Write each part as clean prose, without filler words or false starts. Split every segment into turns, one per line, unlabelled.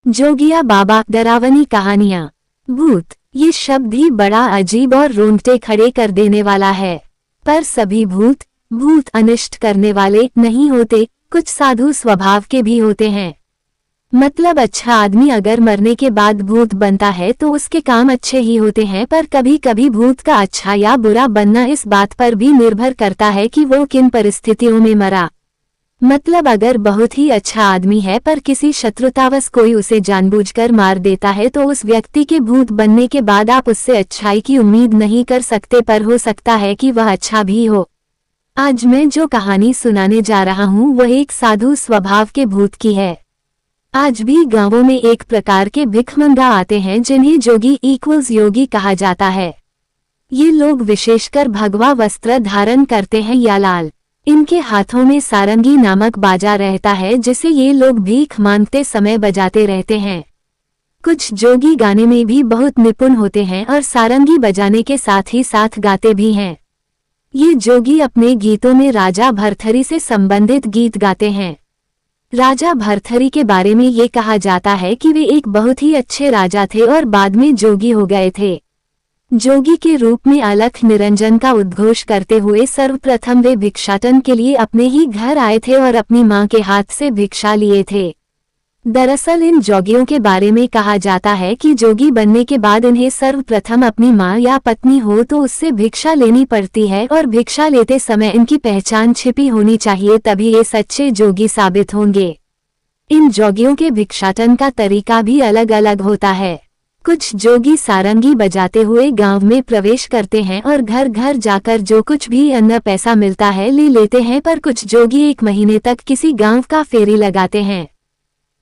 जोगिया बाबा, डरावनी कहानियां। भूत, ये शब्द ही बड़ा अजीब और रोंगटे खड़े कर देने वाला है। पर सभी भूत अनिष्ट करने वाले नहीं होते, कुछ साधु स्वभाव के भी होते हैं। मतलब अच्छा आदमी अगर मरने के बाद भूत बनता है तो उसके काम अच्छे ही होते हैं, पर कभी कभी भूत का अच्छा या बुरा बनना इस बात पर भी निर्भर करता है कि वो किन परिस्थितियों में मरा। मतलब अगर बहुत ही अच्छा आदमी है पर किसी शत्रुतावश कोई उसे जानबूझकर मार देता है तो उस व्यक्ति के भूत बनने के बाद आप उससे अच्छाई की उम्मीद नहीं कर सकते, पर हो सकता है कि वह अच्छा भी हो। आज मैं जो कहानी सुनाने जा रहा हूँ वह एक साधु स्वभाव के भूत की है। आज भी गांवों में एक प्रकार के भिखमंगा आते हैं जिन्हें जोगी इक्वल्स योगी कहा जाता है। ये लोग विशेषकर भगवा वस्त्र धारण करते हैं या लाल। इनके हाथों में सारंगी नामक बाजा रहता है जिसे ये लोग भीख मांगते समय बजाते रहते हैं। कुछ जोगी गाने में भी बहुत निपुण होते हैं और सारंगी बजाने के साथ ही साथ गाते भी हैं। ये जोगी अपने गीतों में राजा भर्तृहरि से संबंधित गीत गाते हैं। राजा भर्तृहरि के बारे में ये कहा जाता है कि वे एक बहुत ही अच्छे राजा थे और बाद में जोगी हो गए थे। जोगी के रूप में अलख निरंजन का उद्घोष करते हुए सर्वप्रथम वे भिक्षाटन के लिए अपने ही घर आए थे और अपनी मां के हाथ से भिक्षा लिए थे। दरअसल इन जोगियों के बारे में कहा जाता है कि जोगी बनने के बाद इन्हें सर्वप्रथम अपनी मां या पत्नी हो तो उससे भिक्षा लेनी पड़ती है और भिक्षा लेते समय इनकी पहचान छिपी होनी चाहिए, तभी ये सच्चे जोगी साबित होंगे। इन जोगियों के भिक्षाटन का तरीका भी अलग अलग होता है। कुछ जोगी सारंगी बजाते हुए गांव में प्रवेश करते हैं और घर घर जाकर जो कुछ भी अन्न पैसा मिलता है ले लेते हैं, पर कुछ जोगी एक महीने तक किसी गांव का फेरी लगाते हैं।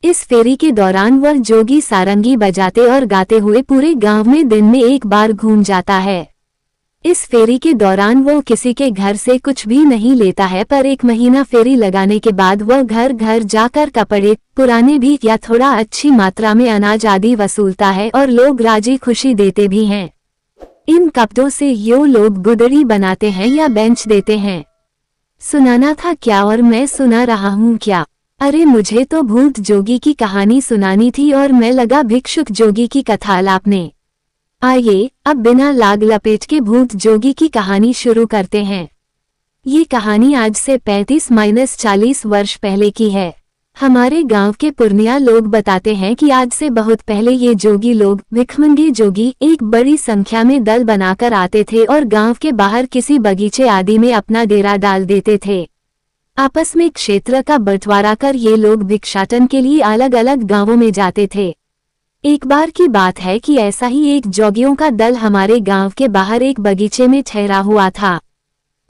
इस फेरी के दौरान वह जोगी सारंगी बजाते और गाते हुए पूरे गांव में दिन में एक बार घूम जाता है। इस फेरी के दौरान वो किसी के घर से कुछ भी नहीं लेता है, पर एक महीना फेरी लगाने के बाद वह घर घर जाकर कपड़े, पुराने भी या थोड़ा अच्छी मात्रा में अनाज आदि वसूलता है और लोग राजी खुशी देते भी हैं। इन कपड़ों से यो लोग गुदड़ी बनाते हैं या बेंच देते हैं। सुनाना था क्या और मैं सुना रहा हूँ क्या? अरे मुझे तो भूत जोगी की कहानी सुनानी थी और मैं लगा भिक्षुक जोगी की कथा लापने। आइए अब बिना लाग लपेट के भूत जोगी की कहानी शुरू करते हैं। ये कहानी आज से 35-40 वर्ष पहले की है। हमारे गांव के पुरनिया लोग बताते हैं कि आज से बहुत पहले ये जोगी लोग, भिखमंगे जोगी, एक बड़ी संख्या में दल बनाकर आते थे और गांव के बाहर किसी बगीचे आदि में अपना डेरा डाल देते थे। आपस में क्षेत्र का बंटवारा कर ये लोग भिक्षाटन के लिए अलग अलग गांवों में जाते थे। एक बार की बात है कि ऐसा ही एक जोगियों का दल हमारे गांव के बाहर एक बगीचे में ठहरा हुआ था।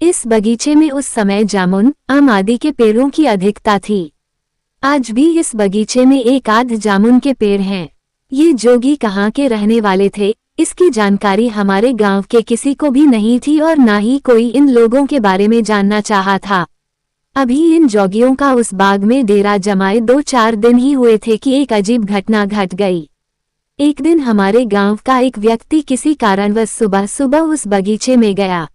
इस बगीचे में उस समय जामुन, आम आदि के पेड़ों की अधिकता थी। आज भी इस बगीचे में एक आध जामुन के पेड़ हैं। ये जोगी कहाँ के रहने वाले थे, इसकी जानकारी हमारे गांव के किसी को भी नहीं थी और ना ही कोई इन लोगों के बारे में जानना चाहा था। अभी इन जोगियों का उस बाग में डेरा जमाए 2-4 दिन ही हुए थे कि एक अजीब घटना घट गई। एक दिन हमारे गांव का एक व्यक्ति किसी कारणवश सुबह सुबह उस बगीचे में गया।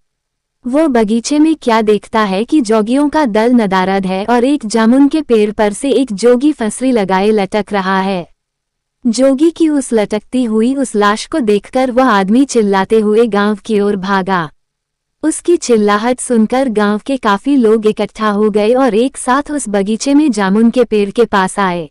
वो बगीचे में क्या देखता है कि जोगियों का दल नदारद है और एक जामुन के पेड़ पर से एक जोगी फंसरी लगाए लटक रहा है। जोगी की उस लटकती हुई उस लाश को देखकर वह आदमी चिल्लाते हुए गांव की ओर भागा। उसकी चिल्लाहट सुनकर गांव के काफी लोग इकट्ठा हो गए और एक साथ उस बगीचे में जामुन के पेड़ के पास आए।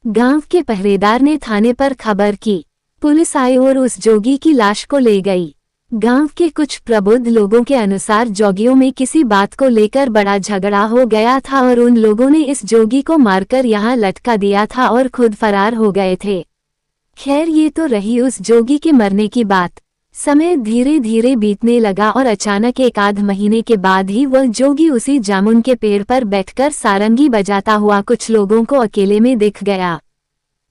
गांव के पहरेदार ने थाने पर खबर की। पुलिस आई और उस जोगी की लाश को ले गई। गांव के कुछ प्रबुद्ध लोगों के अनुसार जोगियों में किसी बात को लेकर बड़ा झगड़ा हो गया था और उन लोगों ने इस जोगी को मारकर यहाँ लटका दिया था और खुद फरार हो गए थे। खैर ये तो रही उस जोगी के मरने की बात। समय धीरे धीरे बीतने लगा और अचानक एक आध महीने के बाद ही वह जोगी उसी जामुन के पेड़ पर बैठकर सारंगी बजाता हुआ कुछ लोगों को अकेले में दिख गया।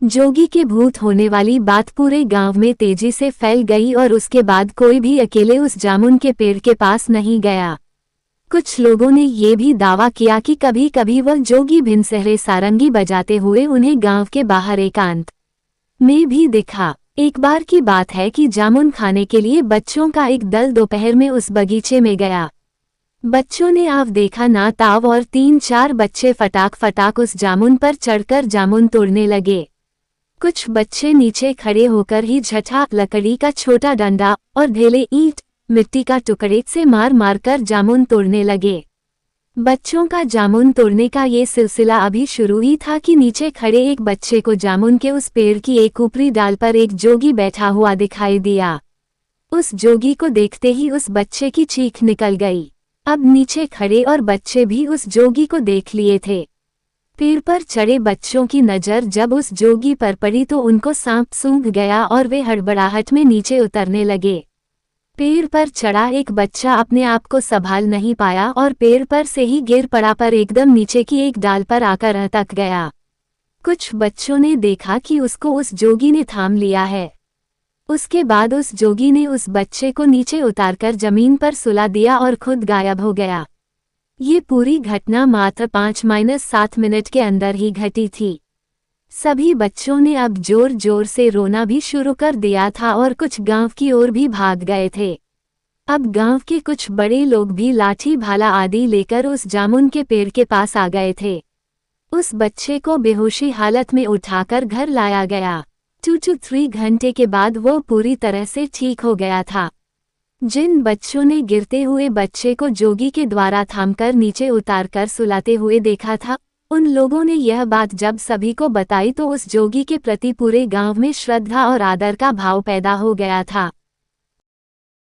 जोगी के भूत होने वाली बात पूरे गांव में तेजी से फैल गई और उसके बाद कोई भी अकेले उस जामुन के पेड़ के पास नहीं गया। कुछ लोगों ने ये भी दावा किया कि कभी कभी वह जोगी भिनसहरे सारंगी बजाते हुए उन्हें गांव के बाहर एकांत में भी दिखा। एक बार की बात है कि जामुन खाने के लिए बच्चों का एक दल दोपहर में उस बगीचे में गया। बच्चों ने आव देखा ना ताव और 3-4 बच्चे फटाक फटाक उस जामुन पर चढ़कर जामुन तोड़ने लगे। कुछ बच्चे नीचे खड़े होकर ही झटा लकड़ी का छोटा डंडा और ढेले ईंट मिट्टी का टुकड़े से मार मार कर जामुन तोड़ने लगे। बच्चों का जामुन तोड़ने का ये सिलसिला अभी शुरू ही था कि नीचे खड़े एक बच्चे को जामुन के उस पेड़ की एक ऊपरी डाल पर एक जोगी बैठा हुआ दिखाई दिया। उस जोगी को देखते ही उस बच्चे की चीख निकल गई। अब नीचे खड़े और बच्चे भी उस जोगी को देख लिए थे। पेड़ पर चढ़े बच्चों की नज़र जब उस जोगी पर पड़ी तो उनको सांप सूंघ गया और वे हड़बड़ाहट में नीचे उतरने लगे। पेड़ पर चढ़ा एक बच्चा अपने आप को संभाल नहीं पाया और पेड़ पर से ही गिर पड़ा पर एकदम नीचे की एक डाल पर आकर अटक गया। कुछ बच्चों ने देखा कि उसको उस जोगी ने थाम लिया है। उसके बाद उस जोगी ने उस बच्चे को नीचे उतारकर जमीन पर सुला दिया और खुद गायब हो गया। ये पूरी घटना मात्र 5-7 मिनट के अंदर ही घटी थी। सभी बच्चों ने अब जोर जोर से रोना भी शुरू कर दिया था और कुछ गांव की ओर भी भाग गए थे। अब गांव के कुछ बड़े लोग भी लाठी भाला आदि लेकर उस जामुन के पेड़ के पास आ गए थे। उस बच्चे को बेहोशी हालत में उठाकर घर लाया गया। 2-3 घंटे के बाद वो पूरी तरह से ठीक हो गया था। जिन बच्चों ने गिरते हुए बच्चे को जोगी के द्वारा थामकर नीचे उतारकर सुलाते हुए देखा था, उन लोगों ने यह बात जब सभी को बताई तो उस जोगी के प्रति पूरे गांव में श्रद्धा और आदर का भाव पैदा हो गया था।